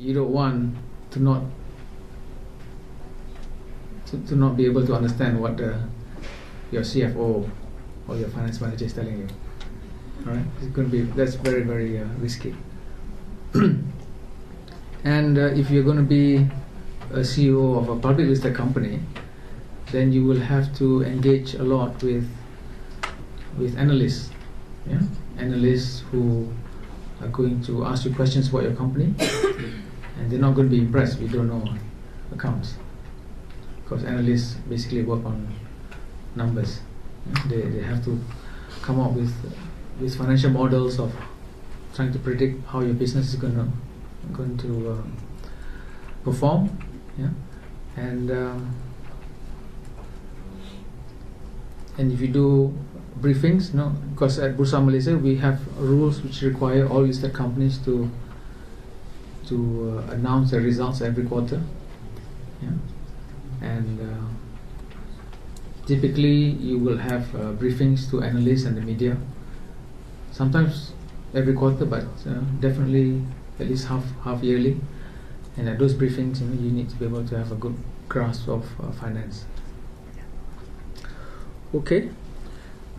you don't want to not be able to understand what your CFO or your finance manager is telling you. All right, it's going to be, that's very, very risky. And if you're going to be a CEO of a public listed company, then you will have to engage a lot with analysts. Yeah? Analysts who are going to ask you questions about your company, and they're not going to be impressed if you don't know accounts, because analysts basically work on numbers. They have to come up with financial models of trying to predict how your business is going to perform. Yeah? And if you do briefings, no, because at Bursa Malaysia we have rules which require all listed companies to announce their results every quarter. Yeah? And typically you will have briefings to analysts and the media, sometimes every quarter, but definitely at least half yearly. And at those briefings, you need to be able to have a good grasp of finance. Okay.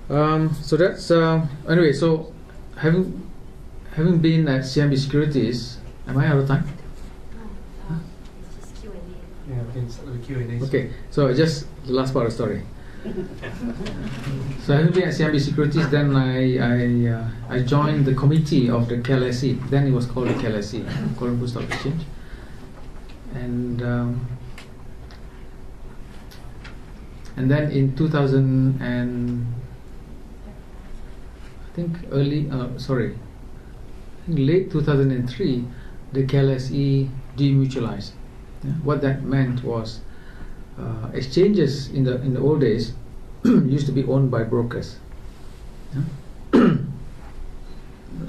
So that's anyway. So having been at CIMB Securities, am I out of time? No, it's just Q&A. Yeah, we can start with Q&A. Okay. So just the last part of the story. So having been at CIMB Securities, then I joined the committee of the KLSE. Then it was called the KLSE, Kuala Lumpur Stock Exchange. And then in 2000 and late 2003, the KLSE demutualized. Yeah? What that meant was exchanges in the old days used to be owned by brokers. Yeah?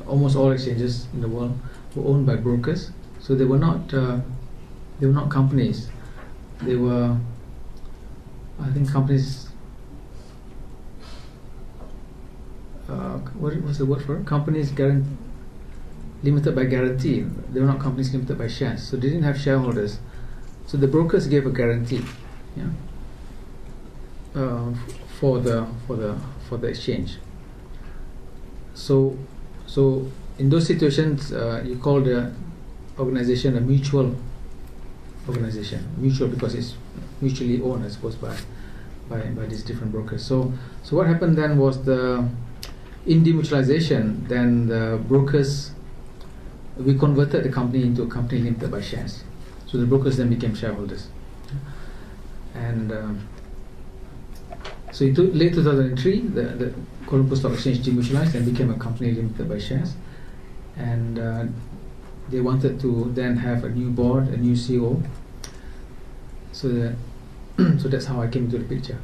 Almost all exchanges in the world were owned by brokers, so they were not companies. They were, I think, companies. What's the word for it? Companies limited by guarantee. They were not companies limited by shares, so they didn't have shareholders. So the brokers gave a guarantee, yeah, for the exchange. So in those situations, you call the organization a mutual organization. Mutual because it's mutually owned, I suppose, by these different brokers. So what happened then was in demutualization, then the brokers, we converted the company into a company limited by shares. So the brokers then became shareholders. And so in late 2003, the Kuala Lumpur Stock Exchange demutualized and became a company limited by shares. And they wanted to then have a new board, a new CEO. So that's how I came into the picture.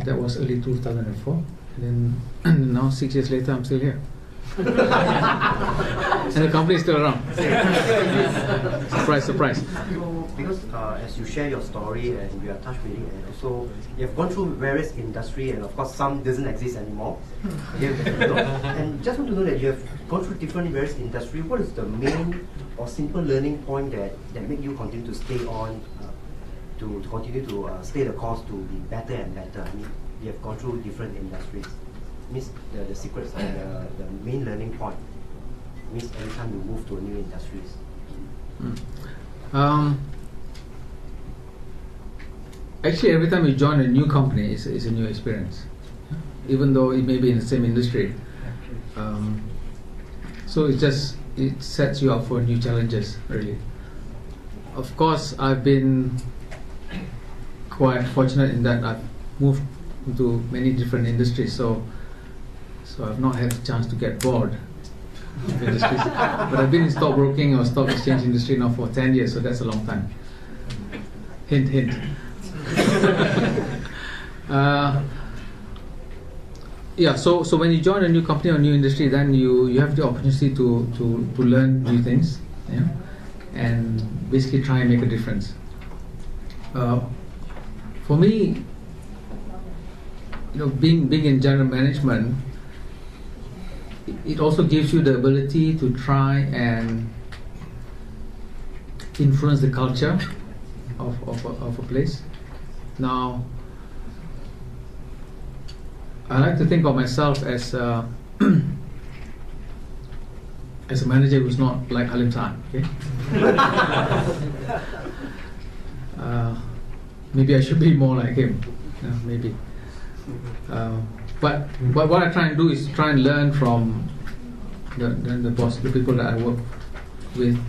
That was early 2004. And then now 6 years later, I'm still here. And the company is still around. Surprise, surprise. Because as you share your story and you are touch reading, and also you have gone through various industry, and of course some doesn't exist anymore. And just want to know that you have gone through different various industry. What is the main or simple learning point that make you continue to stay on, to continue to stay the course to be better and better? I mean, you have gone through different industries. Means the secrets and the main learning point means every time you move to a new industries. Actually, every time you join a new company, it's a new experience, even though it may be in the same industry. So it sets you up for new challenges, really. Of course, I've been quite fortunate in that I've moved into many different industries, so I've not had a chance to get bored of industries. But I've been in stockbroking or stock exchange industry now for 10 years, so that's a long time. Hint, hint. Yeah, so when you join a new company or new industry, then you have the opportunity to learn new things, yeah, and basically try and make a difference. For me, being in general management, it also gives you the ability to try and influence the culture of a place. Now, I like to think of myself as as a manager who's not like Halim Sa'an. Okay? Maybe I should be more like him. Maybe. But what I try and do is try and learn from the boss, the people that I work with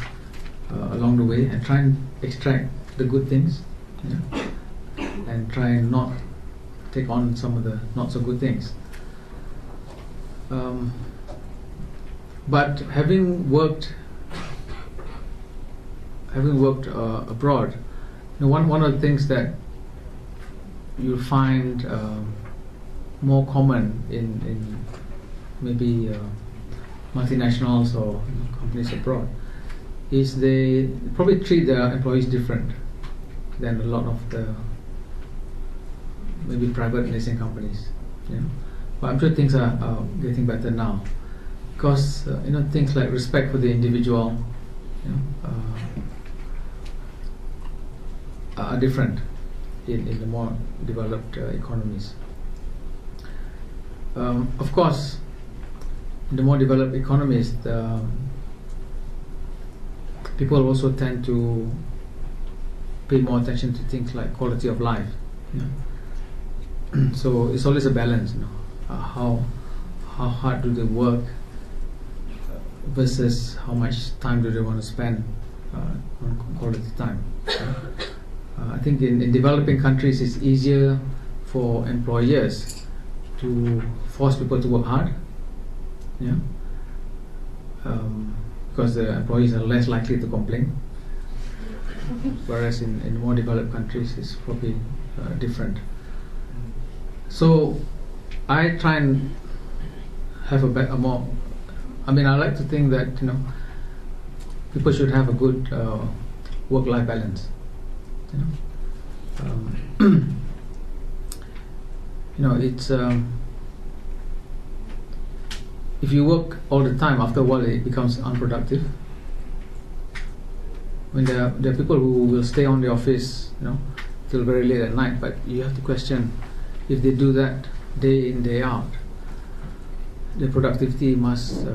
along the way, and try and extract the good things, and try and not take on some of the not so good things. But having worked abroad, one of the things that you'll find more common in maybe multinationals or companies abroad is they probably treat their employees different than a lot of the maybe private Malaysian companies. But I'm sure things are getting better now, because things like respect for the individual are different in the more developed economies. Of course, in the more developed economies, people also tend to pay more attention to things like quality of life. So it's always a balance, how hard do they work versus how much time do they want to spend on quality time. I think in developing countries it's easier for employers to force people to work hard, because the employees are less likely to complain, whereas in more developed countries it's probably different. So I try and have a more, I like to think that people should have a good work-life balance. It's if you work all the time, after a while it becomes unproductive. When there are people who will stay on the office till very late at night, but you have to question, if they do that day in, day out, the productivity must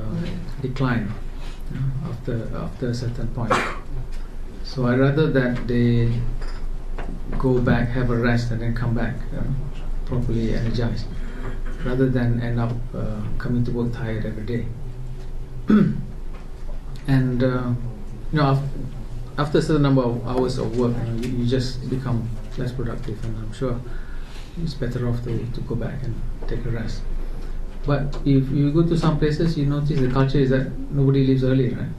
decline after a certain point. So I'd rather that they go back, have a rest, and then come back properly energized, rather than end up coming to work tired every day. And after a certain number of hours of work, you just become less productive, and I'm sure it's better off to go back and take a rest. But if you go to some places, you notice the culture is that nobody leaves early, right?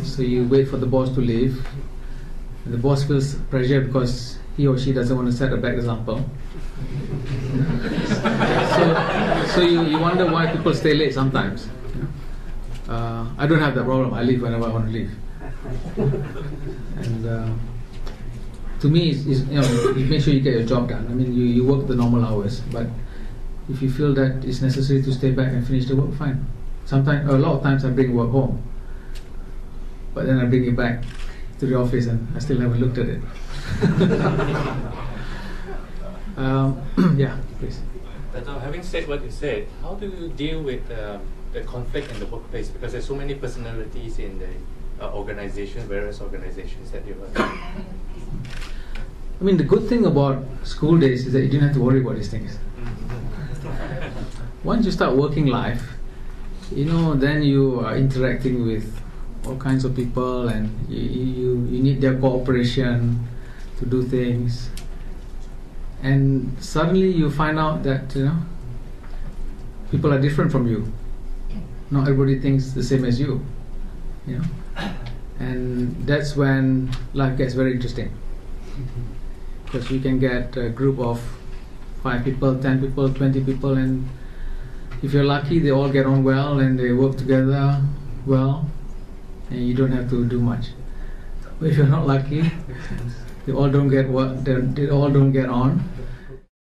So you wait for the boss to leave, and the boss feels pressure because he or she doesn't want to set a bad example. So you wonder why people stay late sometimes. I don't have that problem. I leave whenever I want to leave. And to me, you make sure you get your job done. You work the normal hours, but if you feel that it's necessary to stay back and finish the work, fine. Sometimes, a lot of times, I bring work home, but then I bring it back to the office, and I still haven't looked at it. Yeah, please. Dato, having said what you said, how do you deal with the conflict in the workplace? Because there's so many personalities in the organization, various organizations that you work. The good thing about school days is that you don't have to worry about these things. Once you start working life, then you are interacting with all kinds of people, and you need their cooperation to do things. And suddenly you find out that people are different from you. Not everybody thinks the same as you. And that's when life gets very interesting, because you can get a group of 5 people, 10 people, 20 people, and if you're lucky, they all get on well and they work together well, and you don't have to do much. But if you're not lucky, they all don't get on,